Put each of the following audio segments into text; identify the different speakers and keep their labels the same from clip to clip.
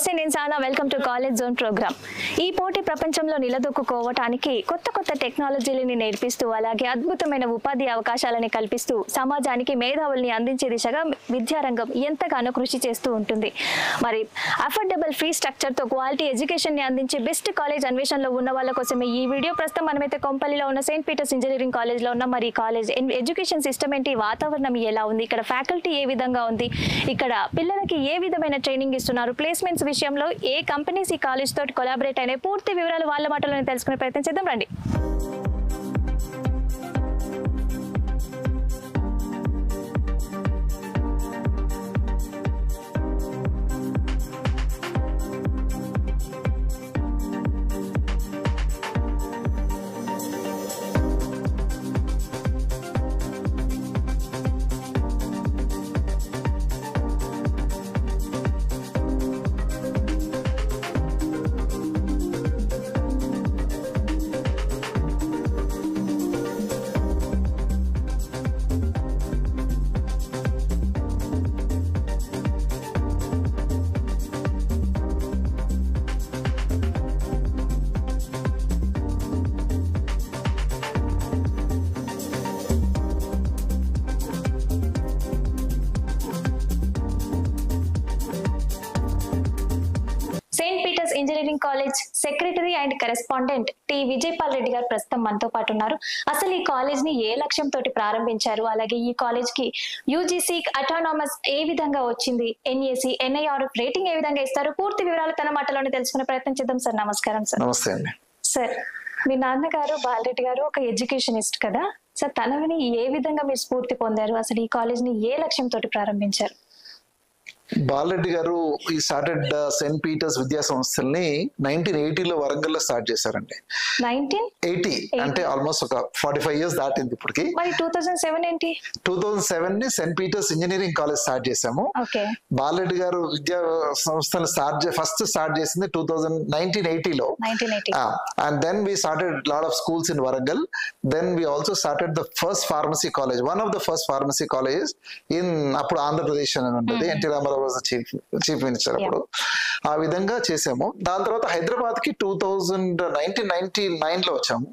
Speaker 1: నమస్తే నేను Sana welcome to college zone programme. ఈ పోటీ ప్రపంచంలో నిలదొక్కుకోవడానికి కొత్త టెక్నాలజీలని నేర్పిస్తూ అలాగే అద్భుతమైన ఉపాధి అవకాశాలని కల్పిస్తూ సమాజానికి మేధావుల్ని అందించే దిశగా విద్యారంగం ఎంతగానో కృషి చేస్తూ ఉంటుంది. మరి అఫోర్డబుల్ ఫీ స్ట్రక్చర్ తో క్వాలిటీ ఎడ్యుకేషన్ ని అందించే బెస్ట్ కాలేజ్ అన్వేషణలో ఉన్న వాళ్ళ కోసమే ఈ వీడియో. ప్రస్తుతం మనమైతే కొంపల్లిలో ఉన్న సెయింట్ పీటర్స్ ఇంజనీరింగ్ కాలేజ్ లో ఉన్నాం. మరి కాలేజ్ ఎడ్యుకేషన్ సిస్టమ్ ఏంటి, వాతావరణం ఎలా ఉంది, ఇక్కడ ఫ్యాకల్టీ ఏ విధంగా ఉంది, ఇక్కడ పిల్లలకి ఏ విధమైన ట్రైనింగ్ ఇస్తున్నారు, ప్లేస్మెంట్స్ విషయంలో ఏ కంపెనీస్ ఈ కాలేజ్ తోటి కొలాబరేట్ అయినాయి, పూర్తి వివరాలు వాళ్ళ మాటలోనే తెలుసుకునే ప్రయత్నం చేద్దాం రండి. Saint Peter's engineering college secretary and correspondent T Vijayapal Reddy garu ప్రస్తుతం మనతో పాటు ఉన్నారు. అసలు ఈ కాలేజ్ ని ఏ లక్ష్యంతో ప్రారంభించారు, అలాగే ఈ కాలేజ్ కి యూజీసీ అటానమస్ ఏ విధంగా వచ్చింది, ఎన్ఏసి ఎన్ఐఆర్ఎఫ్ రేటింగ్ ఏ విధంగా ఇస్తారు, పూర్తి వివరాలు తన మాటలోనే తెలుసుకునే ప్రయత్నం చేద్దాం. సార్ నమస్కారం. సార్
Speaker 2: నమస్తే అండి.
Speaker 1: సార్ మీ నాన్నగారు బాలరెడ్డి గారు ఒక ఎడ్యుకేషనిస్ట్ కదా సార్, తనని ఏ విధంగా మీరు స్ఫూర్తి పొందారు, అసలు ఈ కాలేజ్ ని ఏ లక్ష్యంతో ప్రారంభించారు?
Speaker 2: బాలరెడ్డి గారు ఈ స్టార్టెడ్ సెయింట్ పీటర్స్ విద్యా సంస్థల్ని 1980లో వరంగల్లో స్టార్ట్ చేశారండి. 1980 అంటే ఆల్మోస్ట్ ఒక 45 years దాటింది ఇప్పటికి.
Speaker 1: మరి 2007 ఏంటి?
Speaker 2: 2007 ని Saint Peter's engineering college start చేశాము. బాలరెడ్డి గారు విద్యా సంస్థలు ఫస్ట్ స్టార్ట్ చేసింది 1980లో. And then we started lot of schools in Warangal. Then we also started the first pharmacy college, one of the first pharmacy colleges in అప్పుడు ఆంధ్రప్రదేశ్ అని ఉంటుంది. ఎన్టీ రామారావు చీఫ్ మినిస్టర్ అప్పుడు. ఆ విధంగా చేసాము. దాని తర్వాత హైదరాబాద్ కి 1999లో వచ్చాము.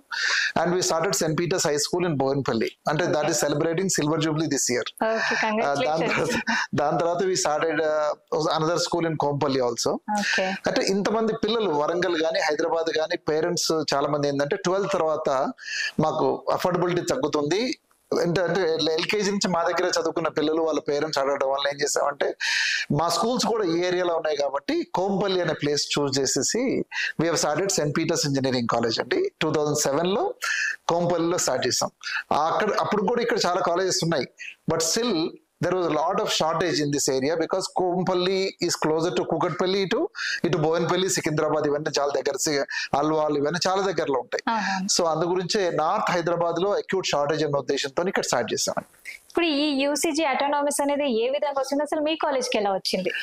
Speaker 2: And we started Saint Peter's high school in Boinpally. అంటే that is celebrating silver jubilee this year. దాని తర్వాత we started another school in Kompally also. అంటే ఇంతమంది పిల్లలు వరంగల్ గానీ హైదరాబాద్ గానీ పేరెంట్స్ చాలా మంది ఏంటంటే 12th తర్వాత మాకు అఫోర్డబిలిటీ తగ్గుతుంది అంటే ఎల్కేజీ నుంచి మా దగ్గర చదువుకున్న పిల్లలు వాళ్ళ పేరెంట్స్ అడగడం వల్ల ఏం చేసామంటే మా స్కూల్స్ కూడా ఈ ఏరియాలో ఉన్నాయి కాబట్టి కోంపల్లి అనే ప్లేస్ చూస్ చేసేసి we have started Saint Peter's engineering college అండి. 2007లో కోంపల్లిలో స్టార్ట్ చేసాం. అప్పుడు కూడా ఇక్కడ చాలా కాలేజెస్ ఉన్నాయి, but still there was a lot of shortage in this area because Kompalli is closer to Kukatpalli ఇటు బోయిన్పల్లి, సికింద్రాబాద్ ఇవన్నీ చాలా దగ్గర, అల్వాల్ ఇవన్నీ చాలా దగ్గరలో ఉంటాయి. సో అందు గురించే నార్త్ హైదరాబాద్ లో అక్యూట్ షార్టేజ్ అనే ఉద్దేశంతో ఇక్కడ స్టార్ట్ చేశాను.
Speaker 1: ఇప్పుడు ఈ యూసీజీ అటానమస్ అనేది ఏ విధంగా వచ్చింది, అసలు మీ కాలేజ్కి ఎలా వచ్చింది?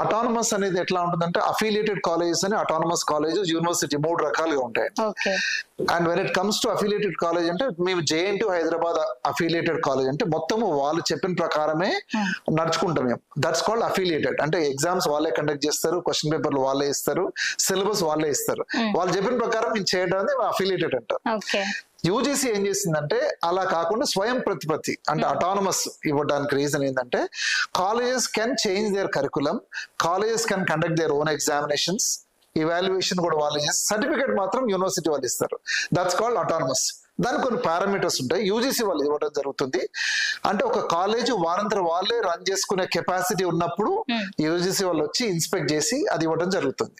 Speaker 2: అటానమస్ అనేది ఎట్లా ఉంటుందంటే అఫిలియేటెడ్ కాలేజెస్ అని, అటానమస్ కాలేజెస్, యూనివర్సిటీ 3 రకాలుగా ఉంటాయి. And when it comes to affiliated college అంటే మేము జేఎన్టీ హైదరాబాద్ అఫిలియేటెడ్ కాలేజ్ అంటే మొత్తము వాళ్ళు చెప్పిన ప్రకారమే నడుచుకుంటాం మేము. That's called affiliated. అంటే ఎగ్జామ్స్ వాళ్ళే కండక్ట్ చేస్తారు, క్వశ్చన్ పేపర్లు వాళ్ళే ఇస్తారు, సిలబస్ వాళ్ళే ఇస్తారు. వాళ్ళు చెప్పిన ప్రకారం మేము చేయడం అఫిలియేటెడ్ అంటారు. యూజీసీ ఏం చేసిందంటే అలా కాకుండా స్వయం ప్రతిపత్తి అంటే అటానమస్ ఇవ్వడానికి రీజన్ ఏంటంటే colleges can change their curriculum, colleges can conduct their own examinations, evaluation కూడా వాళ్ళు చేసి సర్టిఫికేట్ మాత్రం యూనివర్సిటీ వాళ్ళు ఇస్తారు. That's called autonomous. దానికి కొన్ని పారామీటర్స్ ఉంటాయి, యూజీసీ వాళ్ళు ఇవ్వడం జరుగుతుంది. అంటే ఒక కాలేజ్ వారంతర వాళ్ళే రన్ చేసుకునే కెపాసిటీ ఉన్నప్పుడు యూజీసీ వాళ్ళు వచ్చి ఇన్స్పెక్ట్ చేసి అది ఇవ్వడం జరుగుతుంది.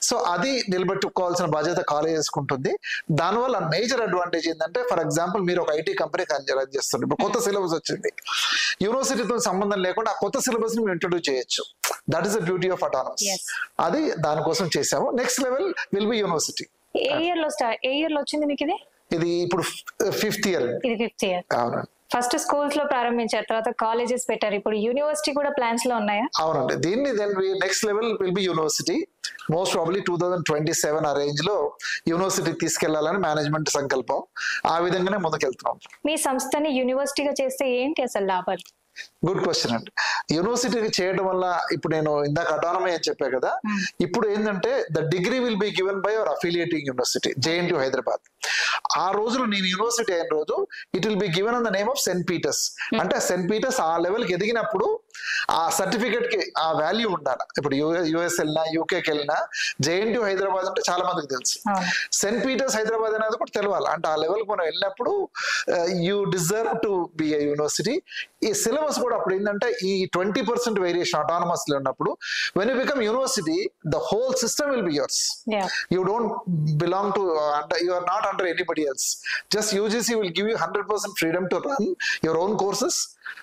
Speaker 2: సో అది నిలబెట్టుకోవాల్సిన బాధ్యత కాలేజెస్ ఉంటుంది. దానివల్ల మేజర్ అడ్వాంటేజ్ ఏంటంటే ఫర్ ఎగ్జాంపుల్ మీరు ఒక ఐటీ కంపెనీ రన్ చేస్తున్నారు, ఇప్పుడు కొత్త సిలబస్ వచ్చింది, యూనివర్సిటీతో సంబంధం లేకుండా ఆ కొత్త సిలబస్ ని మీరు ఇంట్రొడ్యూస్ చేయొచ్చు. That is the beauty of autonomous. అది దానికోసం చేసాము. Next level will be university.
Speaker 1: A year లో వచ్చింది మీకు ఇది?
Speaker 2: ఇది ఇప్పుడు 5th year.
Speaker 1: ఇది 5th year.
Speaker 2: అవునండి.
Speaker 1: ఫస్ట్ స్కూల్స్ లో ప్రారంభించారు, తర్వాత కాలేజెస్ పెట్టారు, ఇప్పుడు యూనివర్సిటీ కూడా ప్లాన్స్ లో ఉన్నాయా?
Speaker 2: అవునండి. దీన్ని next level will be university. Most probably 2027 ఆ రేంజ్ లో యూనివర్సిటీకి తీసుకెళ్లాలని మేనేజ్మెంట్ సంకల్పం. ఆ విధంగానే ముందుకెళ్తున్నాం.
Speaker 1: మీ సంస్థని యూనివర్సిటీగా చేస్తే ఏంటి అసలు లాభాలు?
Speaker 2: గుడ్ క్వశ్చన్ అండి. యూనివర్సిటీకి చేయడం వల్ల ఇప్పుడు నేను ఇందాక అటానమీ అని చెప్పా కదా, ఇప్పుడు ఏంటంటే the degree will be given by our affiliating university JNTU Hyderabad. ఆ రోజులో నేను యూనివర్సిటీ అయిన రోజు it will be given on the name of Saint Peter's. అంటే సెయింట్ పీటర్స్ ఆ లెవెల్కి ఎదిగినప్పుడు ఆ సర్టిఫికేట్ కి ఆ వాల్యూ ఉండాలి. ఇప్పుడు యుఎస్ వెళ్ళినా యూకేకి వెళ్ళినా JNTU హైదరాబాద్ అంటే చాలా మందికి తెలుసు, సెయింట్ పీటర్స్ హైదరాబాద్ అనేది కూడా తెలవాలి. అంటే ఆ లెవెల్కి మనం వెళ్ళినప్పుడు you deserve to be a university. ఈ సిలబస్ కూడా అప్పుడు ఏంటంటే ఈ 20% వేరియేషన్ అటానమస్ లో ఉన్నప్పుడు when you become university the whole system will be yours. You don't belong to you are not under anybody else. Just UGC will give you 100% freedom to run your own courses.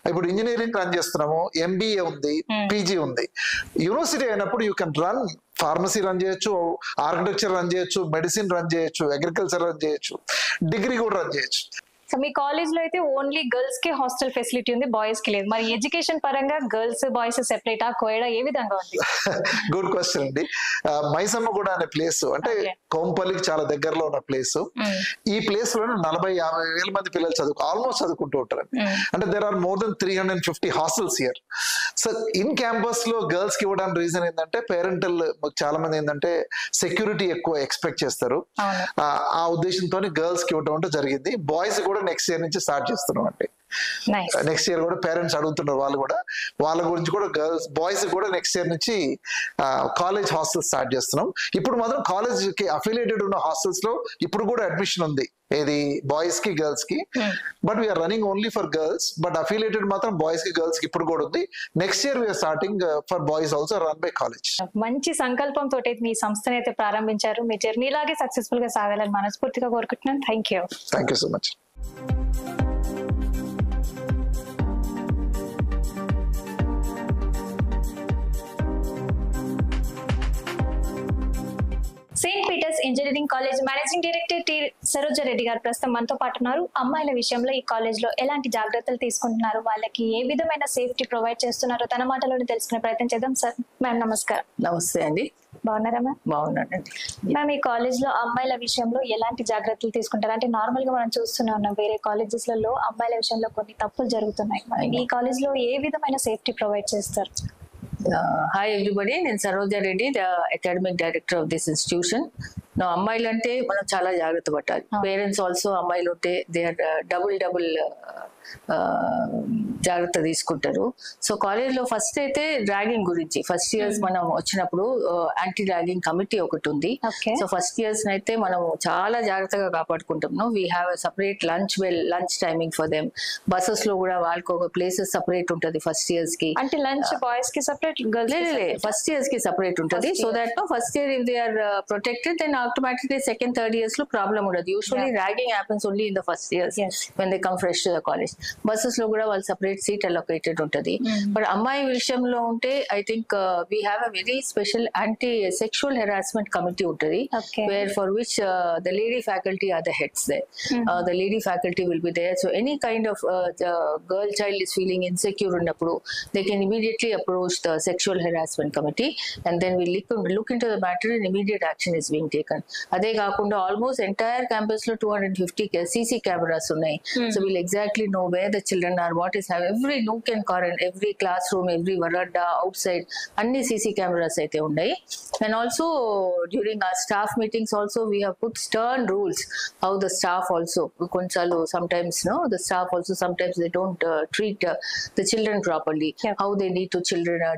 Speaker 2: ఇప్పుడు engineering run చేస్తున్నాము, MBA ఉంది, PG ఉంది. University అయినప్పుడు you can run pharmacy run చేయొచ్చు, architecture run చేయొచ్చు, medicine run చేయొచ్చు, agriculture run చేయొచ్చు, degree కూడా రన్ చేయొచ్చు.
Speaker 1: సో మీ కాలేజ్ లో అయితే ఓన్లీ గర్ల్స్ కి హాస్టల్ ఫెసిలిటీ ఉంది, బాయ్స్ కి లేదు. మరి ఎడ్యుకేషన్ పరంగా గర్ల్స్ బాయ్స్ సెపరేటా కోయడా ఏ విధంగా ఉంది?
Speaker 2: గుడ్ క్వశ్చన్ అండి. మైసమ్మ కూడా అనే ప్లేస్ అంటే కోంపల్లికి చాలా దగ్గరలో ఉన్న ప్లేస్. ఈ ప్లేస్ లో 40-50 వేల మంది పిల్లలు ఆల్మోస్ట్ చదువుకుంటూ ఉంటారు. అంటే there are more than 350 hostels here. So in campus లో గర్ల్స్ కి ఇవ్వడానికి రీజన్ ఏంటంటే పేరెంటల్ చాలా మంది ఏంటంటే సెక్యూరిటీ ఎక్కువ ఎక్స్పెక్ట్ చేస్తారు. ఆ ఉద్దేశంతో గర్ల్స్ కి ఇవ్వడం అంటే జరిగింది. బాయ్స్ కూడా నెక్స్ట్ ఇయర్ నుంచి స్టార్ట్ చేస్తున్నాం అంటే నెక్స్ట్ ఇయర్ కూడా పేరెంట్స్ అడుగుతున్నారు, వాళ్ళు కూడా వాళ్ళ గురించి కూడా గర్ల్స్ బాయ్స్ కూడా నెక్స్ట్ ఇయర్ నుంచి కాలేజ్ హాస్టల్ స్టార్ట్ చేస్తున్నాం. ఇప్పుడు మాత్రం కాలేజ్ కి అఫిలియేటెడ్ ఉన్న హాస్టల్స్ లో ఇప్పుడు కూడా అడ్మిషన్ ఉంది, ఏది బాయ్స్ కి గర్ల్స్ కి. But we are running only for girls, but affiliated మాత్రం బాయ్స్ కి గర్ల్స్ కి ఇప్పుడు కూడా ఉంది. Next year we are starting for boys also run by college.
Speaker 1: మంచి సంకల్పంతో మీ సంస్థను అయితే ప్రారంభించారు. మీ జర్నీ లాగే సక్సెస్ఫుల్ గా సాగాలని మనస్ఫూర్తిగా కోరుకుంటున్నాను. Thank you
Speaker 2: so much.
Speaker 1: Saint Peter's engineering college managing director T Saroja Reddy garu ప్రస్తుతం మనతో పాటు ఉన్నారు. అమ్మాయిల విషయంలో ఈ కాలేజ్ లో ఎలాంటి జాగ్రత్తలు తీసుకుంటున్నారు, వాళ్ళకి ఏ విధమైన సేఫ్టీ ప్రొవైడ్ చేస్తున్నారో తన మాటలోనే తెలుసుకునే ప్రయత్నం చేద్దాం. సార్, మ్యామ్ నమస్కారం.
Speaker 3: నమస్తే అండి.
Speaker 1: బాగున్నారా మ్యామ్?
Speaker 3: బాగున్నానండి.
Speaker 1: మ్యామ్, ఈ కాలేజ్ లో అమ్మాయిల విషయంలో ఎలాంటి జాగ్రత్తలు తీసుకుంటారు? అంటే నార్మల్ గా మనం చూస్తూనే ఉన్నాం వేరే కాలేజెస్ లలో అమ్మాయిల విషయంలో కొన్ని తప్పులు జరుగుతున్నాయి. ఈ కాలేజ్ లో ఏ విధమైన సేఫ్టీ ప్రొవైడ్ చేస్తారు?
Speaker 3: హాయ్ ఎవ్రీబడి, నేను Saroja Reddy, the academic director of this institution. అమ్మాయిలు అంటే మనం చాలా జాగ్రత్త పట్టాలి. పేరెంట్స్ ఆల్సో అమ్మాయిలు ఉంటే దే ఆర్ డబుల్ జాగ్రత్త తీసుకుంటారు. సో కాలేజ్లో ఫస్ట్ అయితే ర్యాగింగ్ గురించి ఫస్ట్ ఇయర్స్ మనం వచ్చినప్పుడు యాంటీ ర్యాగింగ్ కమిటీ ఒకటి ఉంది. సో ఫస్ట్ ఇయర్స్ అయితే మనం చాలా జాగ్రత్తగా కాపాడుకుంటాం. We have separate lunch timing for them. Buses లో కూడా వాళ్ళకి ఒక ప్లేసెస్ సపరేట్ ఉంటుంది ఫస్ట్ ఇయర్స్ కి.
Speaker 1: అంటే లంచ్ బాయ్స్ కి సపరేట్,
Speaker 3: ఫస్ట్ ఇయర్స్ కి సపరేట్ ఉంటుంది. So that first year if they are protected then automatically second third years lo problem ఉండదు. Usually ragging happens only in the first years when they come fresh to the college. Buses లో కూడా వాళ్ళు separate seat allocated ఉంటది. But అమ్మాయి విషయంలో ఉంటే I think we have a very special anti sexual harassment committee ఉంటది, where for which the lady faculty are the heads there. The lady faculty will be there. So any kind of the girl child is feeling insecure ఉన్నప్పుడు they can immediately approach the sexual harassment committee and then we look into the matter and immediate action is being taken. అదే కాకుండా almost entire campus లో 250 CC cameras ఉన్నాయి. So we'll exactly know where the children are, what is have every nook and corner, every class room, every veranda, outside అన్ని CC cameras అయితే ఉన్నాయి. And also during a staff meetings also we have put stern rules how the staff also కొన్నిసార్లు sometimes the staff also sometimes they don't treat the children properly. How they need to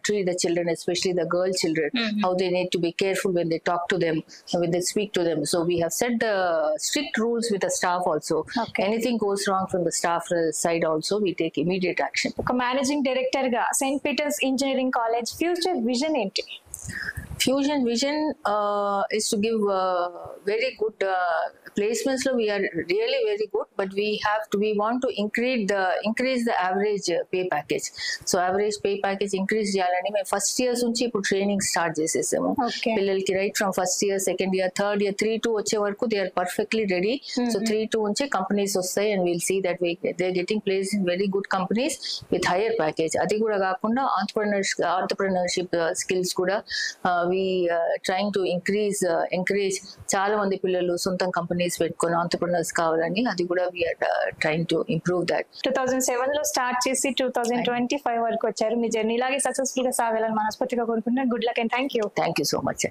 Speaker 3: treat the children, especially the girl children, how they need to be careful when they talk to them, when they speak to them. So we have set the strict rules with the staff also. Anything goes wrong from the staff side also, we take immediate action.
Speaker 1: ఒక managing director గా saint Peter's engineering college future vision ఏంటి?
Speaker 3: Fusion vision is to give very good placements. We are really very good, but we want to increase the average pay package. So average pay package increase చేయాలని మేము first years నుంచి ఇప్పుడు training start చేసేసాము పిల్లలకి. Right from first year, second year, third year, 3-2 వచ్చే వరకు they are perfectly ready. So 3-2 నుంచి companies వస్తాయి and will see that they are getting place in very good companies with higher package. అది కూడా కాకుండా entrepreneurship skills కూడా we trying to encourage చాలా మంది పిల్లలు సొంతం కంపెనీస్ పెట్టుకొని ఆంటర్‌ప్రెన్యూర్స్ కావాలని అది కూడా we are trying to improve that.
Speaker 1: 2007 లో స్టార్ట్ చేసి 2025 వరకు వచ్చారు. మీ జర్నీ ఇలాగే సక్సెస్ఫుల్ గా సాగాలని మనస్ఫూర్తిగా కోరుకుంటున్నాను. Good luck and thank you.
Speaker 3: Thank you so much.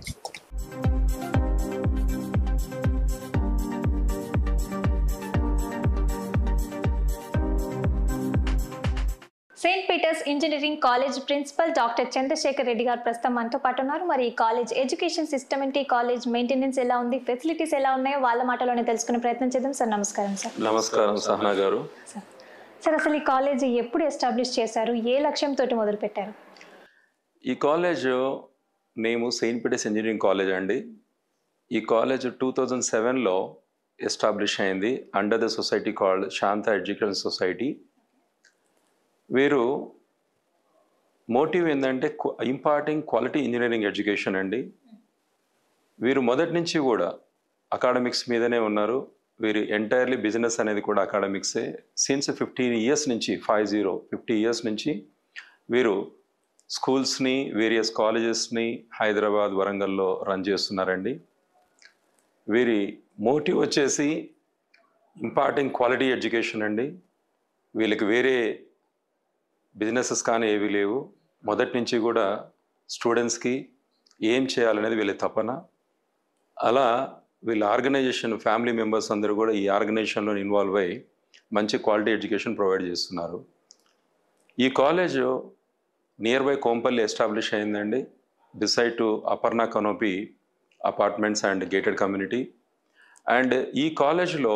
Speaker 1: Saint Peter's engineering college principal doctor Chandrasekhar Reddy garu ప్రస్తుతం మనతో పాటు ఉన్నారు. మరి ఈ కాలేజ్ ఎడ్యుకేషన్ సిస్టమ్ ఏంటి, కాలేజ్ మెయింటెనెన్స్ ఎలా ఉంది, ఫెసిలిటీస్ ఎలా ఉన్నాయో వాళ్ళ మాటలోనే తెలుసుకునే ప్రయత్నం చేద్దాం. సార్ నమస్కారం. సార్
Speaker 4: నమస్కారం సహనా గారు.
Speaker 1: సార్ అసలు ఈ కాలేజ్ ఎప్పుడు ఎస్టాబ్లిష్ చేశారు, ఏ లక్ష్యంతో మొదలు పెట్టారు?
Speaker 4: ఈ college name saint Peter's engineering college అండి. ఈ కాలేజ్ 2007లో ఎస్టాబ్లిష్ అయింది under the society called Shanta education society. వీరు మోటివ్ ఏంటంటే ఇంపార్టింగ్ క్వాలిటీ ఇంజనీరింగ్ ఎడ్యుకేషన్ అండి. వీరు మొదటి నుంచి కూడా అకాడమిక్స్ మీదనే ఉన్నారు. వీరు ఎంటైర్లీ బిజినెస్ అనేది కూడా అకాడమిక్సే. సిన్స్ 50 years నుంచి 50 years నుంచి వీరు స్కూల్స్ని వేరియస్ కాలేజెస్ని హైదరాబాద్ వరంగల్లో రన్ చేస్తున్నారండి. వీరి మోటివ్ వచ్చేసి ఇంపార్టింగ్ క్వాలిటీ ఎడ్యుకేషన్ అండి. వీళ్ళకి వేరే బిజినెసెస్ కానీ ఏవి లేవు. మొదటి నుంచి కూడా స్టూడెంట్స్కి ఏం చేయాలనేది వీళ్ళ తపన. అలా వీళ్ళ ఆర్గనైజేషన్ ఫ్యామిలీ మెంబర్స్ అందరూ కూడా ఈ ఆర్గనైజేషన్లో ఇన్వాల్వ్ అయ్యి మంచి క్వాలిటీ ఎడ్యుకేషన్ ప్రొవైడ్ చేస్తున్నారు. ఈ college nearby Kompally establish అయిందండి, beside to Aparna canopy apartments and gated community. And ఈ కాలేజ్లో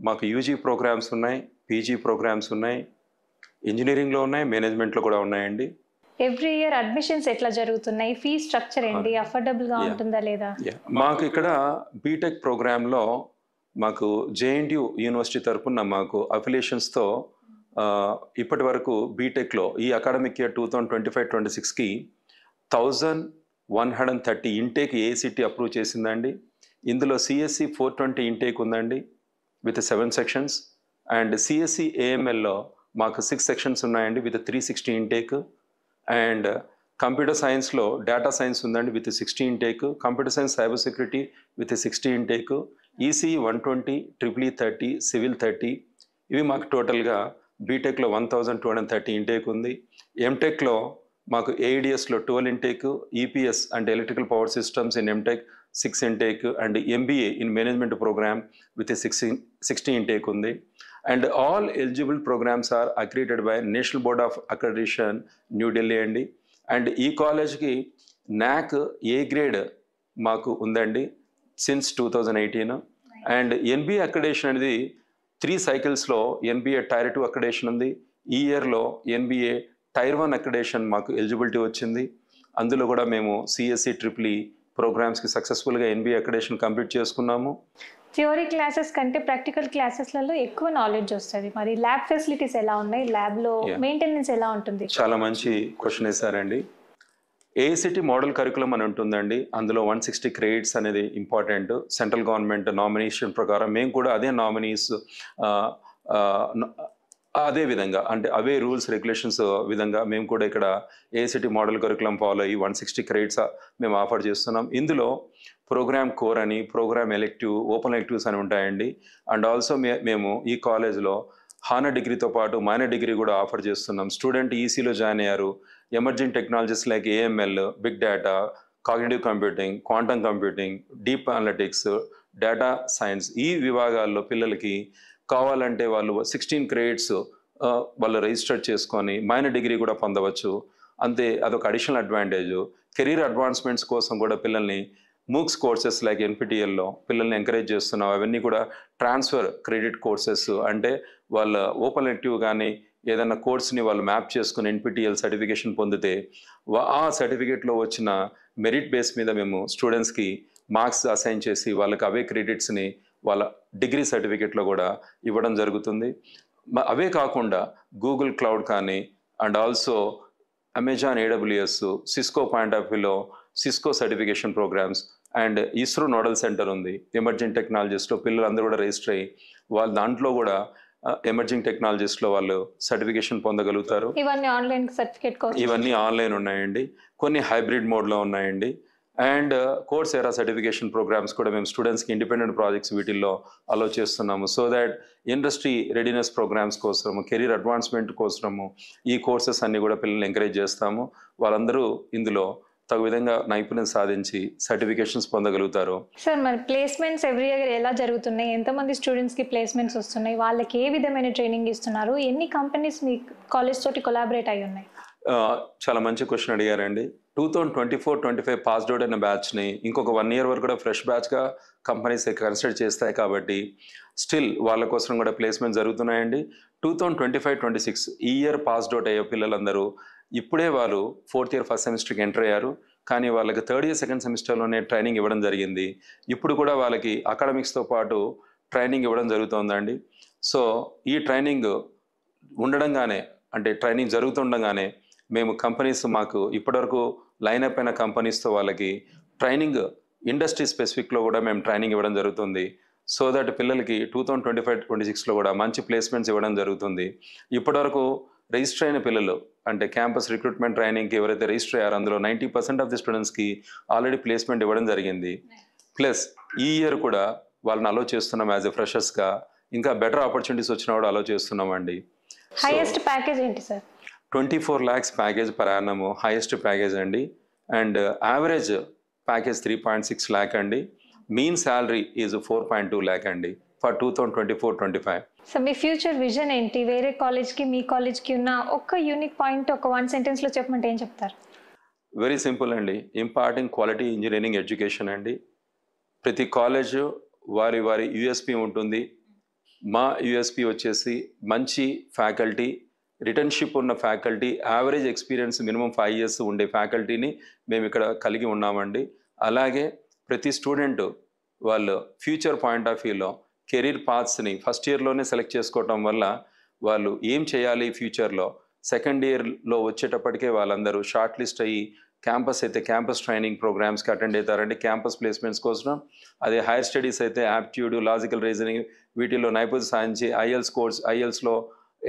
Speaker 4: మాకు యూజీ ప్రోగ్రామ్స్ ఉన్నాయి, పీజీ ప్రోగ్రామ్స్ ఉన్నాయి, ఇంజనీరింగ్లో ఉన్నాయి, మేనేజ్మెంట్లో కూడా ఉన్నాయండి.
Speaker 1: ఎవ్రీ ఇయర్ అడ్మిషన్స్ ఎట్లా జరుగుతున్నాయి, ఫీ స్ట్రక్చర్ ఏంటి, అఫోర్డబుల్ గా ఉంటుందా లేదా?
Speaker 4: మాకు ఇక్కడ బీటెక్ ప్రోగ్రాంలో మాకు జేఎన్టీయూ యూనివర్సిటీ తరఫున మాకు అఫిలియేషన్స్తో ఇప్పటి వరకు బీటెక్లో ఈ అకాడమిక్ ఇయర్ 2025-26కి 1130 ఇంటేక్ ఏఐసిటి అప్రూవ్ చేసిందండి. ఇందులో సిఎస్సి 420 ఇంటేక్ ఉందండి విత్ 7 సెక్షన్స్. అండ్ సిఎస్సి ఏఎంఎల్లో మాకు 6 సెక్షన్స్ ఉన్నాయండి విత్ 360 ఇంటేక్. అండ్ కంప్యూటర్ సైన్స్లో డేటా సైన్స్ ఉందండి with 60 intake, computer science cyber security with 60 intake, ECE 120, triple 30, civil 30. ఇవి మాకు టోటల్గా బీటెక్లో 1230 ఇంటేక్ ఉంది. ఎంటెక్లో మాకు ఏఐడిఎస్లో 12 ఇంటేక్, ఈపీఎస్ అంటే electrical power systems in MTech 6 intake, and MBA in management programme with 60 intake ఉంది. And all eligible programs are accredited by National Board of Accreditation, New Delhi అండి. అండ్ ఈ కాలేజ్కి NAC ఏ గ్రేడ్ మాకు ఉందండి since 2018. And NBA accreditation అనేది 3 cyclesలో NBA tyre 2 accreditation ఉంది. ఈ ఇయర్లో ఎన్బిఏ టైర్ 1 అక్రెడిషన్ మాకు ఎలిజిబిలిటీ వచ్చింది. అందులో కూడా మేము సిఎస్సి ట్రిపుల్ ప్రోగ్రామ్స్కి సక్సెస్ఫుల్గా ఎన్బిఏ అక్రెడిషన్ కంప్లీట్ చేసుకున్నాము.
Speaker 1: థియరీ క్లాసెస్ కంటే ప్రాక్టికల్ క్లాసెస్లలో ఎక్కువ నాలెడ్జ్ వస్తుంది. మరి ల్యాబ్ ఫెసిలిటీస్ ఎలా ఉన్నాయి, ల్యాబ్లో మెయింటెనెన్స్ ఎలా ఉంటుంది?
Speaker 4: చాలా మంచి క్వశ్చన్ వేశారండి. ఏఐసిటి మోడల్ కరికులం అని ఉంటుందండి. అందులో 160 క్రెడిట్స్ అనేది ఇంపార్టెంట్. సెంట్రల్ గవర్నమెంట్ నామినేషన్ ప్రకారం మేము కూడా అదే నామినీస్ అదే విధంగా అంటే అవే రూల్స్ రెగ్యులేషన్స్ విధంగా మేము కూడా ఇక్కడ ఏఐసిటి మోడల్ కరికులం ఫాలో అయ్యి 160 క్రెడిట్స్ మేము ఆఫర్ చేస్తున్నాం. ఇందులో ప్రోగ్రామ్ కోర్ అని, ప్రోగ్రామ్ ఎలెక్టివ్, ఓపెన్ ఎలెక్టివ్స్ అని ఉంటాయండి. అండ్ ఆల్సో మేము ఈ కాలేజ్లో హానర్ డిగ్రీతో పాటు మైనర్ డిగ్రీ కూడా ఆఫర్ చేస్తున్నాం. స్టూడెంట్ ఈసీలో జాయిన్ అయ్యారు, emerging technologies like AML, big data, cognitive computing, quantum computing, deep analytics, data science ఈ విభాగాల్లో పిల్లలకి కావాలంటే వాళ్ళు 16 క్రెడిట్స్ వాళ్ళు రిజిస్టర్ చేసుకొని మైనర్ డిగ్రీ కూడా పొందవచ్చు. అంతే, అదొక అడిషనల్ అడ్వాంటేజ్. కెరీర్ అడ్వాన్స్మెంట్స్ కోసం కూడా పిల్లల్ని మూక్స్ కోర్సెస్ లైక్ ఎన్పిటిఎల్లో పిల్లల్ని ఎంకరేజ్ చేస్తున్నాం. అవన్నీ కూడా ట్రాన్స్ఫర్ క్రెడిట్ కోర్సెస్, అంటే వాళ్ళ ఓపెన్ ఎలెక్టివ్ కానీ ఏదైనా కోర్స్ని వాళ్ళు మ్యాప్ చేసుకుని ఎన్పిటిఎల్ సర్టిఫికేషన్ పొందితే ఆ సర్టిఫికేట్లో వచ్చిన మెరిట్ బేస్ మీద మేము స్టూడెంట్స్కి మార్క్స్ అసైన్ చేసి వాళ్ళకి అవే క్రెడిట్స్ని వాళ్ళ డిగ్రీ సర్టిఫికేట్లో కూడా ఇవ్వడం జరుగుతుంది. అవే కాకుండా గూగుల్ క్లౌడ్ కానీ and also Amazon AWS, Cisco point of వ్యూలో Cisco certification programmes and ISRO nodal centre ఉంది. ఎమర్జింగ్ టెక్నాలజీస్లో పిల్లలందరూ కూడా రిజిస్టర్ అయ్యి వాళ్ళు దాంట్లో కూడా ఎమర్జింగ్ టెక్నాలజీస్లో వాళ్ళు సర్టిఫికేషన్ పొందగలుగుతారు.
Speaker 1: ఇవన్నీ ఆన్లైన్ సర్టిఫికేట్ కోర్స్,
Speaker 4: ఇవన్నీ ఆన్లైన్ ఉన్నాయండి. కొన్ని హైబ్రిడ్ మోడ్లో ఉన్నాయండి. అండ్ కోర్సేరా సర్టిఫికేషన్ ప్రోగ్రామ్స్ కూడా మేము స్టూడెంట్స్కి ఇండిపెండెంట్ ప్రాజెక్ట్స్ వీటిల్లో అలో చేస్తున్నాము. So that industry readiness programmes కోసము, కెరీర్ అడ్వాన్స్మెంట్ కోసము ఈ కోర్సెస్ అన్ని కూడా పిల్లల్ని ఎంకరేజ్ చేస్తాము. వాళ్ళందరూ ఇందులో తగు విధంగా నైపుణ్యం సాధించి సర్టిఫికేషన్స్ పొందగలుగుతారు.
Speaker 1: సార్, మరి ప్లేస్మెంట్స్ ఎవ్రీ ఇయర్ ఎలా జరుగుతున్నాయి? ఎంతమంది స్టూడెంట్స్కి ప్లేస్మెంట్స్ వస్తున్నాయి? వాళ్ళకి ఏ విధమైన ట్రైనింగ్ ఇస్తున్నారు? ఎన్ని కంపెనీస్ మీ కాలేజ్ తోటి కొలాబరేట్ అయి ఉన్నాయి?
Speaker 4: చాలా మంచి క్వశ్చన్ అడిగారండి. 2024-25 పాస్డ్ అవుట్ అయిన బ్యాచ్ని ఇంకొక 1 year వరకు కూడా ఫ్రెష్ బ్యాచ్గా కంపెనీస్ కన్సిడర్ చేస్తాయి కాబట్టి స్టిల్ వాళ్ళ కోసం కూడా ప్లేస్మెంట్ జరుగుతున్నాయండి. 2025-26 ఈ ఇయర్ పాస్డ్ అవుట్ అయ్యే పిల్లలందరూ ఇప్పుడే వాళ్ళు 4th year 1st సెమిస్టర్కి ఎంటర్ అయ్యారు. కానీ వాళ్ళకి 3rd year 2nd సెమిస్టర్లోనే ట్రైనింగ్ ఇవ్వడం జరిగింది. ఇప్పుడు కూడా వాళ్ళకి అకాడమిక్స్తో పాటు ట్రైనింగ్ ఇవ్వడం జరుగుతుందండి. సో ఈ ట్రైనింగ్ ఉండడంగానే, అంటే ట్రైనింగ్ జరుగుతుండగానే మేము కంపెనీస్, మాకు ఇప్పటివరకు లైనప్ అయిన కంపెనీస్తో వాళ్ళకి ట్రైనింగ్ ఇండస్ట్రీ స్పెసిఫిక్లో కూడా మేము ట్రైనింగ్ ఇవ్వడం జరుగుతుంది. సో దట్ పిల్లలకి 2025-26లో కూడా మంచి ప్లేస్మెంట్స్ ఇవ్వడం జరుగుతుంది. ఇప్పటివరకు రిజిస్టర్ అయిన పిల్లలు, అంటే క్యాంపస్ రిక్రూట్మెంట్ ట్రైనింగ్కి ఎవరైతే రిజిస్టర్ అయ్యారో అందులో 90% ఆఫ్ ది స్టూడెంట్స్కి ఆల్రెడీ ప్లేస్మెంట్ ఇవ్వడం జరిగింది. ప్లస్ ఈ ఇయర్ కూడా వాళ్ళని అలో చేస్తున్నాం యాజ్ ఎ ఫ్రెషర్స్గా. ఇంకా బెటర్ ఆపర్చునిటీస్ వచ్చినా కూడా అలో చేస్తున్నామండి.
Speaker 1: హైయెస్ట్ ప్యాకేజ్ ఏంటి sir?
Speaker 4: 24 lakhs package per annum highest package అండి. అండ్ యావరేజ్ ప్యాకేజ్ 3.6 lakh అండి. మీన్ శాలరీ ఈజ్ 4.2 lakh అండి for 2024-25.
Speaker 1: So me future vision ఏంటి? వేరే కాలేజ్కి మీ కాలేజ్కి ఉన్న ఒక్క యూనిక్ పాయింట్ ఒక 1 sentence లో చెప్పమంటే ఏం చెప్తారు?
Speaker 4: వెరీ సింపుల్ అండి. ఇంపార్టింగ్ క్వాలిటీ ఇంజనీరింగ్ ఎడ్యుకేషన్ అండి. ప్రతి కాలేజ్ వారి వారి యూఎస్పి ఉంటుంది. మా యూఎస్పి వచ్చేసి మంచి ఫ్యాకల్టీ, రిటర్న్షిప్ ఉన్న faculty, average experience minimum 5 years ఉండే ఫ్యాకల్టీని మేము ఇక్కడ కలిగి ఉన్నామండి. అలాగే ప్రతి స్టూడెంట్ వాళ్ళు ఫ్యూచర్ పాయింట్ ఆఫ్ వ్యూలో కెరీర్ పాత్స్ని ఫస్ట్ ఇయర్లోనే సెలెక్ట్ చేసుకోవటం వల్ల వాళ్ళు ఏం చేయాలి ఫ్యూచర్లో, సెకండ్ ఇయర్లో వచ్చేటప్పటికే వాళ్ళందరూ షార్ట్ లిస్ట్ అయ్యి క్యాంపస్ అయితే క్యాంపస్ ట్రైనింగ్ ప్రోగ్రామ్స్కి అటెండ్ అవుతారండి క్యాంపస్ ప్లేస్మెంట్స్ కోసం. అదే హైయర్ స్టడీస్ అయితే యాప్ట్యూడ్, లాజికల్ రీజనింగ్ వీటిలో నైపుణ్యం సాధించి ఐఎల్స్లో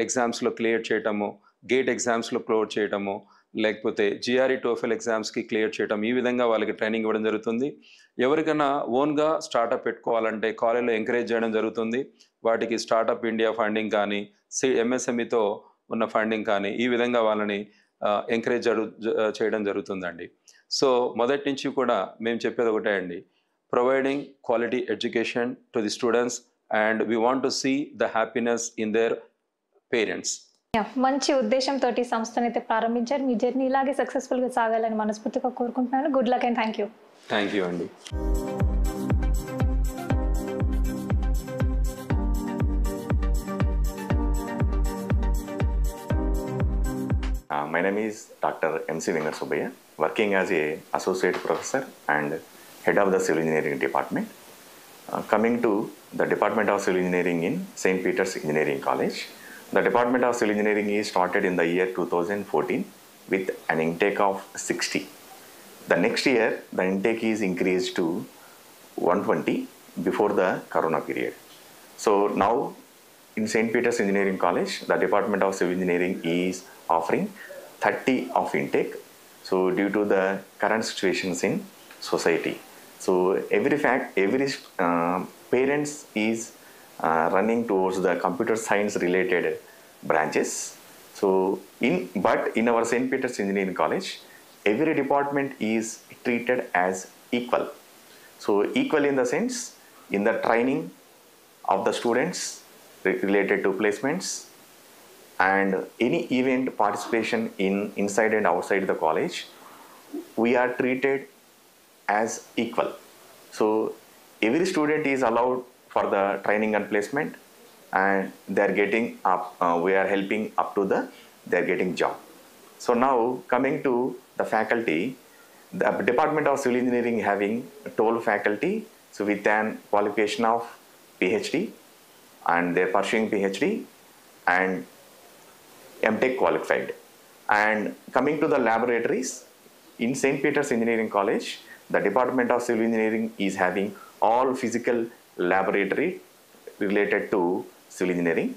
Speaker 4: ఎగ్జామ్స్లో క్లియర్ చేయటము, గేట్ ఎగ్జామ్స్లో క్లియర్ చేయటము, లేకపోతే జిఆర్ఈ టోఫెల్ ఎగ్జామ్స్కి క్లియర్ చేయటం, ఈ విధంగా వాళ్ళకి ట్రైనింగ్ ఇవ్వడం జరుగుతుంది. ఎవరికైనా ఓన్గా స్టార్టప్ పెట్టుకోవాలంటే కాలేజ్లో ఎంకరేజ్ చేయడం జరుగుతుంది. వాటికి స్టార్టప్ ఇండియా ఫండింగ్ కానీ, ఎంఎస్ఎంఈతో ఉన్న ఫండింగ్ కానీ, ఈ విధంగా వాళ్ళని ఎంకరేజ్ చేయడం జరుగుతుందండి. సో మొదటి నుంచి కూడా మేము చెప్పేది ఒకటే అండి, providing quality education to the students and we want to see the happiness in their parents.
Speaker 1: మంచి ఉద్దేశంతో సంస్థను అయితే ప్రారంభించారు. మీ జర్నీ ఇలాగే సక్సెస్ఫుల్గా సాగాలని మనస్ఫూర్తిగా కోరుకుంటున్నాను. Good luck and thank you.
Speaker 4: Thank you అండి.
Speaker 5: My name is Dr. M.C. Vengat Subbaya, working as a associate professor and head of the civil engineering department. Coming to the Department of Civil Engineering in St. Peter's Engineering College. The Department of Civil Engineering is started in the year 2014 with an intake of 60. The next year, the intake is increased to 120 before the Corona period. So now, in St. Peter's Engineering College, the Department of Civil Engineering is offering 30 of intake. So due to the current situations in society, so every parents is running towards the computer science related branches. So in our St. Peter's Engineering College, every department is treated as equal. So equal in the sense, in the training of the students related to placements and any event participation in inside and outside the college, we are treated as equal. So every student is allowed for the training and placement, and they are getting up, we are helping up to they are getting job. So now coming to the faculty, the Department of Civil Engineering having 12 faculty, so with an qualification of PhD, and they are pursuing PhD and MTech qualified. And coming to the laboratories, in St. Peter's Engineering College, the Department of Civil Engineering is having all physical laboratory related to civil engineering.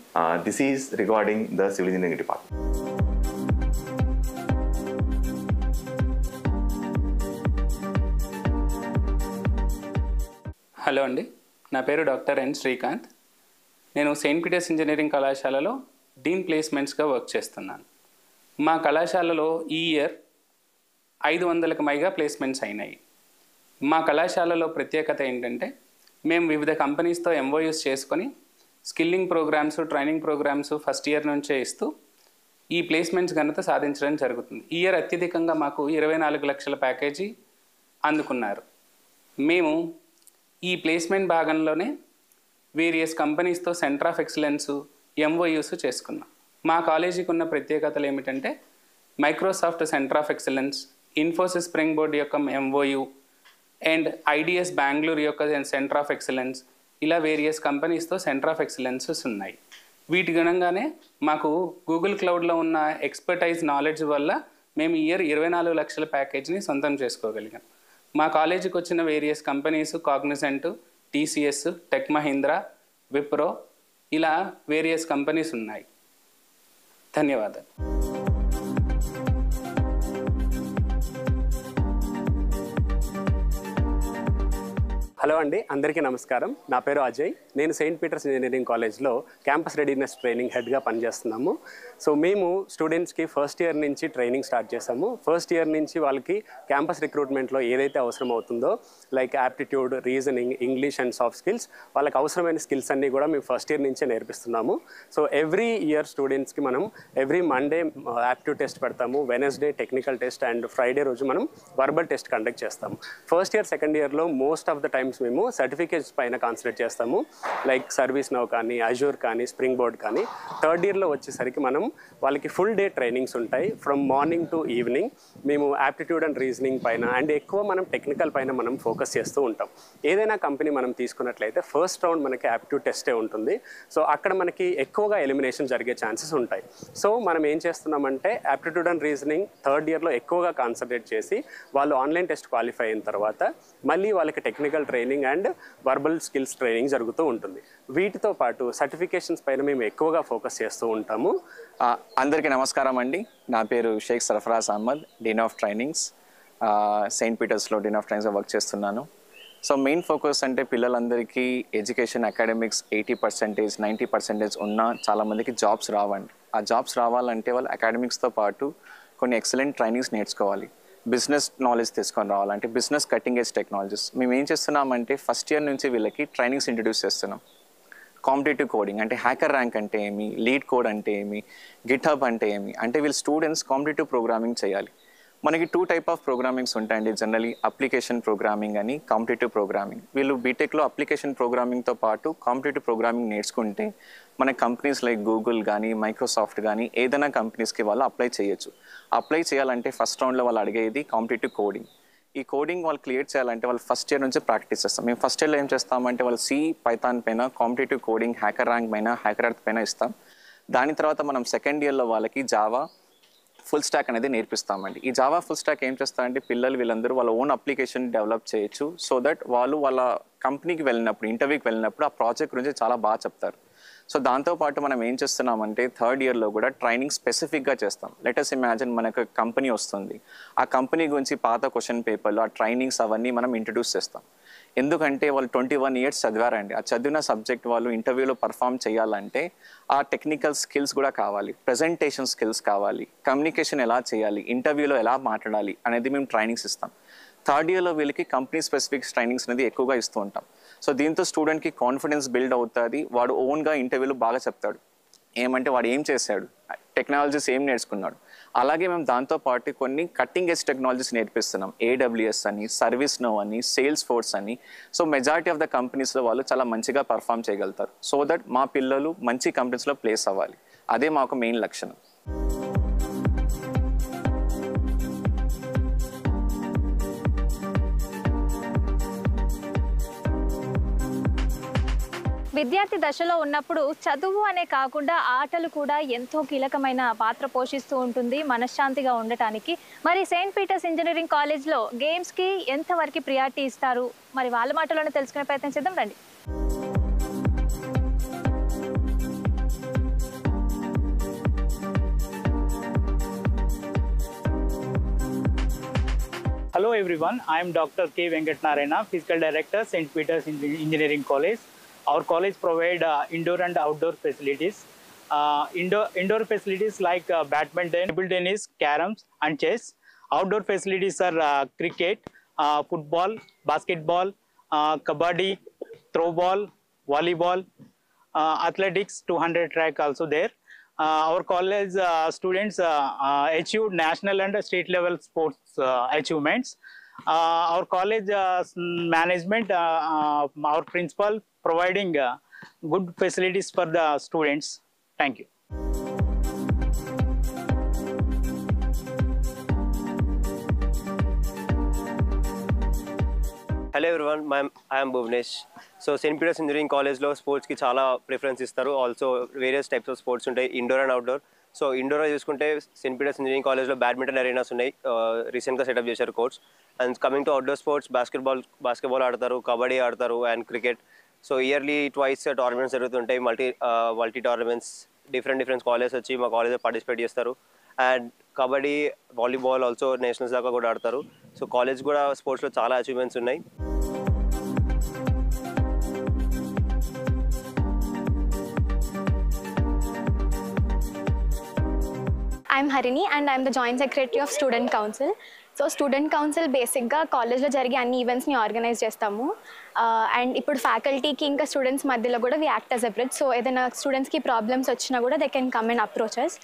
Speaker 5: This is regarding the civil engineering department.
Speaker 6: Hello అండి, నా పేరు doctor N Srikanth. నేను Saint Peter's engineering కళాశాలలో Deen ప్లేస్మెంట్స్గా work చేస్తున్నాను. మా కళాశాలలో ఈ year 500కు పైగా ప్లేస్మెంట్స్ అయినాయి. మా కళాశాలలో ప్రత్యేకత ఏంటంటే మేము వివిధ కంపెనీస్తో ఎంఓయూస్ చేసుకొని skilling programmes, training programmes first year నుంచే ఇస్తూ ఈ ప్లేస్మెంట్స్ ఘనత సాధించడం జరుగుతుంది. ఈ ఇయర్ అత్యధికంగా మాకు 24 లక్షల ప్యాకేజీ అందుకున్నారు. మేము ఈ ప్లేస్మెంట్ భాగంలోనే వేరియస్ కంపెనీస్తో సెంటర్ ఆఫ్ ఎక్సలెన్స్ ఎంఓయూస్ చేసుకున్నాం. మా కాలేజీకి ఉన్న ప్రత్యేకతలు ఏమిటంటే Microsoft centre of excellence, Infosys spring board యొక్క ఎంఓయూ అండ్ ఐడిఎస్ బెంగళూరు యొక్క సెంటర్ ఆఫ్ ఎక్సలెన్స్, ఇలా వేరియస్ కంపెనీస్తో సెంటర్ ఆఫ్ ఎక్సలెన్సెస్ ఉన్నాయి. వీటి గుణంగానే మాకు గూగుల్ క్లౌడ్లో ఉన్న ఎక్స్పర్టైజ్ నాలెడ్జ్ వల్ల మేము ఈ ఇయర్ 24 లక్షల ప్యాకేజీని సొంతం చేసుకోగలిగాం. మా కాలేజీకి వచ్చిన various companies Cognizant, TCS, tech Mahindra, Wipro, ఇలా వేరియస్ కంపెనీస్ ఉన్నాయి. ధన్యవాదాలు.
Speaker 7: హలో అండి, అందరికీ నమస్కారం. నా పేరు అజయ్. నేను సెయింట్ పీటర్స్ ఇంజనీరింగ్ కాలేజ్లో క్యాంపస్ రెడీనెస్ ట్రైనింగ్ హెడ్గా పనిచేస్తున్నాము. సో మేము స్టూడెంట్స్కి ఫస్ట్ ఇయర్ నుంచి ట్రైనింగ్ స్టార్ట్ చేసాము. ఫస్ట్ ఇయర్ నుంచి వాళ్ళకి క్యాంపస్ రిక్రూట్మెంట్లో ఏదైతే అవసరం అవుతుందో like aptitude, reasoning, English and soft skills, వాళ్ళకి అవసరమైన స్కిల్స్ అన్నీ కూడా మేము ఫస్ట్ ఇయర్ నుంచే నేర్పిస్తున్నాము. సో ఎవ్రీ ఇయర్ స్టూడెంట్స్కి మనం ఎవ్రీ మండే యాప్టిట్యూడ్ టెస్ట్ పెడతాము, Wednesday technical test and Friday రోజు మనం వర్బల్ టెస్ట్ కండక్ట్ చేస్తాము. ఫస్ట్ ఇయర్, సెకండ్ ఇయర్లో మోస్ట్ ఆఫ్ ద టైమ్స్ మేము సర్టిఫికేట్స్ పైన కాన్సన్ట్రేట్ చేస్తాము, లైక్ సర్వీస్ నౌ కానీ, అజూర్ కానీ, స్ప్రింగ్ బోర్డ్ కానీ. థర్డ్ ఇయర్లో వచ్చేసరికి మనం వాళ్ళకి ఫుల్ డే ట్రైనింగ్స్ ఉంటాయి, ఫ్రమ్ మార్నింగ్ టు ఈవినింగ్. మేము యాప్టిట్యూడ్ అండ్ రీజనింగ్ పైన అండ్ ఎక్కువ మనం టెక్నికల్ పైన మనం ఫోకస్ చేస్తూ ఉంటాం. ఏదైనా కంపెనీ మనం తీసుకున్నట్లయితే ఫస్ట్ రౌండ్ మనకి యాప్టిట్యూడ్ టెస్టే ఉంటుంది. సో అక్కడ మనకి ఎక్కువగా ఎలిమినేషన్ జరిగే ఛాన్సెస్ ఉంటాయి. సో మనం ఏం చేస్తున్నామంటే యాప్టిట్యూడ్ అండ్ రీజనింగ్ థర్డ్ ఇయర్లో ఎక్కువగా కాన్సన్ట్రేట్ చేసి వాళ్ళు ఆన్లైన్ టెస్ట్ క్వాలిఫై అయిన తర్వాత మళ్ళీ వాళ్ళకి technical training and verbal skills training జరుగుతూ ఉంటుంది. వీటితో పాటు సర్టిఫికేషన్స్ పైన మేము ఎక్కువగా ఫోకస్ చేస్తూ ఉంటాము.
Speaker 8: అందరికీ నమస్కారం అండి. నా పేరు Shaik Sarfaraz Ahmed, dean of trainings, saint పీటర్స్లో డీన్ ఆఫ్ ట్రైనింగ్స్లో వర్క్ చేస్తున్నాను. సో మెయిన్ ఫోకస్ అంటే పిల్లలందరికీ ఎడ్యుకేషన్, అకాడమిక్స్ 80%, 90% ఉన్నా చాలామందికి జాబ్స్ రావండి. ఆ జాబ్స్ రావాలంటే వాళ్ళు అకాడమిక్స్తో పాటు కొన్ని ఎక్సలెంట్ ట్రైనింగ్స్ నేర్చుకోవాలి. బిజినెస్ నాలెడ్జ్ తీసుకొని రావాలంటే బిజినెస్ కటింగ్ ఎడ్జ్ టెక్నాలజీస్. మేము ఏం చేస్తున్నామంటే ఫస్ట్ ఇయర్ నుంచి వీళ్ళకి ట్రైనింగ్స్ ఇంట్రడ్యూస్ చేస్తున్నాం. కాంపిటేటివ్ కోడింగ్ అంటే హ్యాకర్ ర్యాంక్ అంటే ఏమి, లీడ్ కోడ్ అంటే ఏమి, గిట్ హబ్ అంటే ఏమి, అంటే వీళ్ళు స్టూడెంట్స్ కాంపిటేటివ్ ప్రోగ్రామింగ్ చేయాలి. మనకి 2 టైప్ ఆఫ్ ప్రోగ్రామింగ్స్ ఉంటాయండి జనరలీ, అప్లికేషన్ ప్రోగ్రామింగ్ అని, కాంపిటేటివ్ ప్రోగ్రామింగ్. వీళ్ళు బీటెక్లో అప్లికేషన్ ప్రోగ్రామింగ్తో పాటు కాంపిటేటివ్ ప్రోగ్రామింగ్ నేర్చుకుంటే మన కంపెనీస్ లైక్ గూగుల్ కానీ, మైక్రోసాఫ్ట్ కానీ ఏదైనా కంపెనీస్కి వాళ్ళు అప్లై చేయొచ్చు. అప్లై చేయాలంటే ఫస్ట్ రౌండ్లో వాళ్ళు అడిగేది కాంపిటేటివ్ కోడింగ్. ఈ కోడింగ్ వాళ్ళు క్లియర్ చేయాలంటే వాళ్ళు ఫస్ట్ ఇయర్ నుంచి ప్రాక్టీస్ చేస్తాం. మేము ఫస్ట్ ఇయర్లో ఏం చేస్తామంటే వాళ్ళు సి, పైథాన్ పైన కాంపిటేటివ్ కోడింగ్, హ్యాకర్ ర్యాంక్ పైన, హ్యాకర్ ఎర్త్ పైన ఇస్తాం. దాని తర్వాత మనం సెకండ్ ఇయర్లో వాళ్ళకి జావా ఫుల్ స్టాక్ అనేది నేర్పిస్తామండి. ఈ జావా ఫుల్ స్టాక్ ఏం చేస్తారంటే పిల్లలు వీళ్ళందరూ వాళ్ళ ఓన్ అప్లికేషన్ డెవలప్ చేయొచ్చు. సో దట్ వాళ్ళు వాళ్ళ కంపెనీకి వెళ్ళినప్పుడు, ఇంటర్వ్యూకి వెళ్ళినప్పుడు ఆ ప్రాజెక్ట్ గురించి చాలా బాగా చెప్తారు. సో దాంతోపాటు మనం ఏం చేస్తున్నామంటే థర్డ్ ఇయర్లో కూడా ట్రైనింగ్ స్పెసిఫిక్గా చేస్తాం. లెటస్ ఇమాజిన్ మనకు కంపెనీ వస్తుంది, ఆ కంపెనీ గురించి పాత క్వశ్చన్ పేపర్లు, ఆ ట్రైనింగ్స్ అవన్నీ మనం ఇంట్రడ్యూస్ చేస్తాం. ఎందుకంటే వాళ్ళు 21 years చదివారండి. ఆ చదివిన సబ్జెక్ట్ వాళ్ళు ఇంటర్వ్యూలో పర్ఫామ్ చేయాలంటే ఆ టెక్నికల్ స్కిల్స్ కూడా కావాలి, ప్రజెంటేషన్ స్కిల్స్ కావాలి, కమ్యూనికేషన్ ఎలా చేయాలి, ఇంటర్వ్యూలో ఎలా మాట్లాడాలి అనేది మేము ట్రైనింగ్స్ ఇస్తాం. థర్డ్ ఇయర్లో వీళ్ళకి కంపెనీ స్పెసిఫిక్ ట్రైనింగ్స్ అనేది ఎక్కువగా ఇస్తూ ఉంటాం. సో దీంతో స్టూడెంట్కి కాన్ఫిడెన్స్ బిల్డ్ అవుతుంది. వాడు ఓన్గా ఇంటర్వ్యూలో బాగా చెప్తాడు, ఏమంటే వాడు ఏం చేశాడు, టెక్నాలజీస్ ఏం నేర్చుకున్నాడు. అలాగే మేము దాంతోపాటు కొన్ని కట్టింగ్ ఎడ్జ్ టెక్నాలజీస్ నేర్పిస్తున్నాం. AWS అని, సర్వీస్ నౌ అని, సేల్స్ ఫోర్స్ అని. సో మెజారిటీ ఆఫ్ ద కంపెనీస్లో వాళ్ళు చాలా మంచిగా పర్ఫామ్ చేయగలుగుతారు. సో దట్ మా పిల్లలు మంచి కంపెనీస్లో ప్లేస్ అవ్వాలి. అదే మాకు మెయిన్ లక్షణం.
Speaker 1: విద్యార్థి దశలో ఉన్నప్పుడు చదువు అనే కాకుండా ఆటలు కూడా ఎంతో కీలకమైన పాత్ర పోషిస్తూ ఉంటుంది మనశ్శాంతిగా ఉండటానికి. మరి సెయింట్ పీటర్స్ ఇంజనీరింగ్ కాలేజ్లో గేమ్స్కి ఎంతవరకు ప్రియారిటీ ఇస్తారు, మరి వాళ్ళ మాటలోనే తెలుసుకునే ప్రయత్నం చేద్దాం రండి.
Speaker 7: Hello
Speaker 9: everyone, I am Dr. K. Venkat Narayana, Physical Director, St. Peter's Engineering College. Our college provides indoor and outdoor facilities. Indoor facilities like badminton, table tennis, caroms and chess. Outdoor facilities are cricket, football, basketball, kabaddi, throw ball, volleyball, athletics, 200 track also there. Our college students achieved national and state level sports achievements. Our college management, our principal providing good facilities for the students. Thank you.
Speaker 10: Hello everyone, I am Bhuvnesh. So St. Peter's Engineering College లో స్పోర్ట్స్కి చాలా preference ఇస్తారు. Also various types of sports ఉంటాయి, indoor and outdoor. So indoor చూసుకుంటే saint Peter's engineering కాలేజ్లో badminton arenas ఉన్నాయి, రీసెంట్గా setup చేశారు courts. And coming to outdoor sports, basketball ఆడతారు, కబడ్డీ ఆడతారు and cricket. So yearly twice tournaments జరుగుతుంటాయి, మల్టీ టోర్నమెంట్స్. డిఫరెంట్ కాలేజెస్ వచ్చి మా కాలేజ్లో పార్టిసిపేట్ చేస్తారు. And kabaddi, volleyball also nationals దాకా కూడా ఆడతారు. సో కాలేజ్ కూడా స్పోర్ట్స్లో చాలా అచీవ్మెంట్స్ ఉన్నాయి.
Speaker 11: I'm Harini and I'm the Joint Secretary of Student Council. So student council బేసిక్గా కాలేజ్లో జరిగే అన్ని ఈవెంట్స్ని ఆర్గనైజ్ చేస్తాము. అండ్ ఇప్పుడు ఫ్యాకల్టీకి ఇంకా స్టూడెంట్స్ మధ్యలో కూడా we act as a bridge. So ఏదైనా స్టూడెంట్స్కి ప్రాబ్లమ్స్ వచ్చినా కూడా they can come and approaches.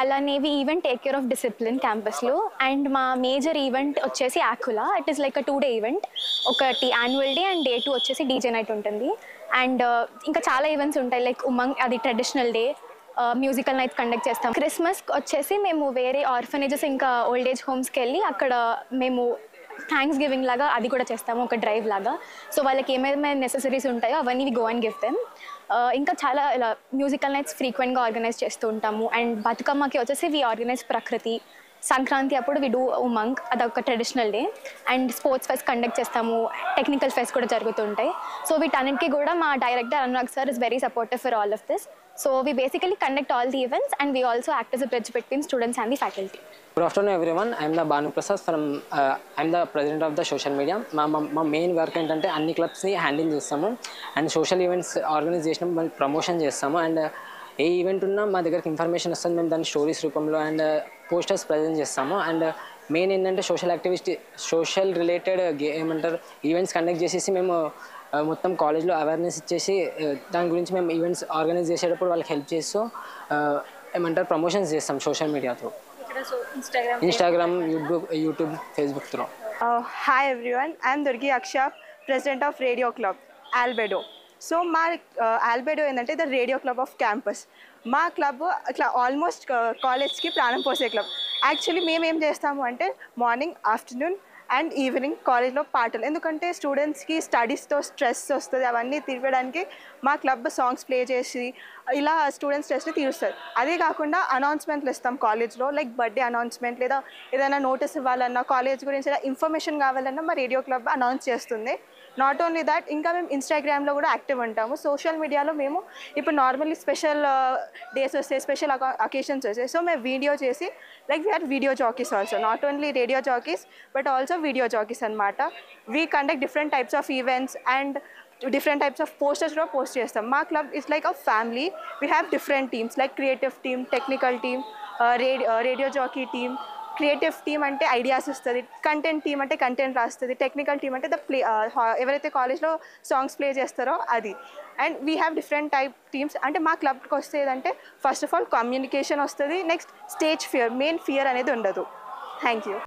Speaker 11: అలానే we event take care of discipline క్యాంపస్లో. అండ్ మా మేజర్ ఈవెంట్ వచ్చేసి యాకులా. It is like 2 day event. ఒకటి యాన్యువల్ డే అండ్ Day 2 వచ్చేసి డీజే నైట్ ఉంటుంది. అండ్ ఇంకా చాలా ఈవెంట్స్ ఉంటాయి, లైక్ ఉమంగ్ అది traditional day, musical nights conduct చేస్తాం. క్రిస్మస్ వచ్చేసి మేము వేరే ఆర్ఫనేజెస్ ఇంకా ఓల్డ్ ఏజ్ హోమ్స్కి వెళ్ళి అక్కడ మేము థ్యాంక్స్ గివింగ్ లాగా అది కూడా చేస్తాము, ఒక డ్రైవ్ లాగా. సో వాళ్ళకి ఏమేమి నెసెసరీస్ ఉంటాయో అవన్నీ we go and give them. ఇంకా చాలా ఇలా మ్యూజికల్ నైట్స్ ఫ్రీక్వెంట్గా ఆర్గనైజ్ చేస్తూ ఉంటాము. అండ్ బతుకమ్మకి వచ్చేసి వి ఆర్గనైజ్ ప్రకృతి. సంక్రాంతి అప్పుడు వి డూ ఉమంగ్, అదొక traditional day. And sports fest conduct చేస్తాము, టెక్నికల్ ఫెస్ట్ కూడా జరుగుతుంటాయి. సో వీటన్నిటికీ కూడా మా director Anurag sir is very supportive for all of this. So we basically conduct all the events and we also act as a bridge between students and the faculty.
Speaker 12: Good afternoon everyone. I am the Banu Prasad from I am the president of the social media. మా main work ఏంటంటే అన్ని క్లబ్స్ని handle చేస్తాము and social events organise చేసినాం, promotion చేస్తాము. And A event ఉన్నా మా దగ్గరికి information వస్తుంది, మేము దాన్ని స్టోరీస్ రూపంలో అండ్ పోస్టర్స్ ప్రజెంట్ చేస్తాము. అండ్ మెయిన్ ఏంటంటే సోషల్ రిలేటెడ్ ఏమంటారు ఈవెంట్స్ కండక్ట్ చేసేసి మేము మొత్తం కాలేజ్లో అవేర్నెస్ ఇచ్చేసి దాని గురించి మేము ఈవెంట్స్ ఆర్గనైజ్ చేసేటప్పుడు వాళ్ళకి హెల్ప్ చేస్తూ ఏమంటారు ప్రమోషన్స్ చేస్తాం social media through, Instagram, YouTube, Facebook through.
Speaker 13: Hi everyone, I'm Durgi Aksha, president of radio club albedo. So మా ఆల్బెడో ఏంటంటే the radio club off campus. మా క్లబ్ ఇట్లా ఆల్మోస్ట్ కాలేజ్కి ప్రాణం పోసే క్లబ్. యాక్చువల్లీ మేము ఏం చేస్తాము అంటే మార్నింగ్, ఆఫ్టర్నూన్ అండ్ ఈవినింగ్ కాలేజ్లో పాటలు, ఎందుకంటే స్టూడెంట్స్కి స్టడీస్తో స్ట్రెస్ వస్తుంది, అవన్నీ తీర్చడానికి మా క్లబ్ సాంగ్స్ ప్లే చేసి ఇలా స్టూడెంట్స్ స్ట్రెస్ని తీరుస్తారు. అదే కాకుండా అనౌన్స్మెంట్లు ఇస్తాం కాలేజ్లో, లైక్ బర్త్డే అనౌన్స్మెంట్ లేదా ఏదైనా నోటీస్ ఇవ్వాలన్నా, కాలేజ్ గురించి ఏదైనా ఇన్ఫర్మేషన్ కావాలన్నా మా రేడియో క్లబ్ అనౌన్స్ చేస్తుంది. నాట్ ఓన్లీ దాట్, ఇంకా మేము ఇన్స్టాగ్రామ్లో కూడా యాక్టివ్ ఉంటాము. సోషల్ మీడియాలో మేము ఇప్పుడు నార్మల్లీ స్పెషల్ డేస్ వస్తాయి, స్పెషల్ అకేషన్స్ వస్తాయి, సో మేము వీడియో చేసి like we are video jockeys also, not only radio jockeys but also video jockeys అనమాట. We conduct different types of events and different types of posters కూడా post చేస్తాం. మా club is like a family. We have different teams like creative team, technical team, radio jockey team. Creative team అంటే ideas ఇస్తుంది, content team అంటే content రాస్తుంది, technical team అంటే ఎవరైతే కాలేజ్లో సాంగ్స్ ప్లే చేస్తారో అది. And we have different type teams. అంటే మా క్లబ్కి వస్తే ఏదంటే ఫస్ట్ ఆఫ్ ఆల్ కమ్యూనికేషన్ వస్తుంది, next stage fear, main fear అనేది ఉండదు. Thank you.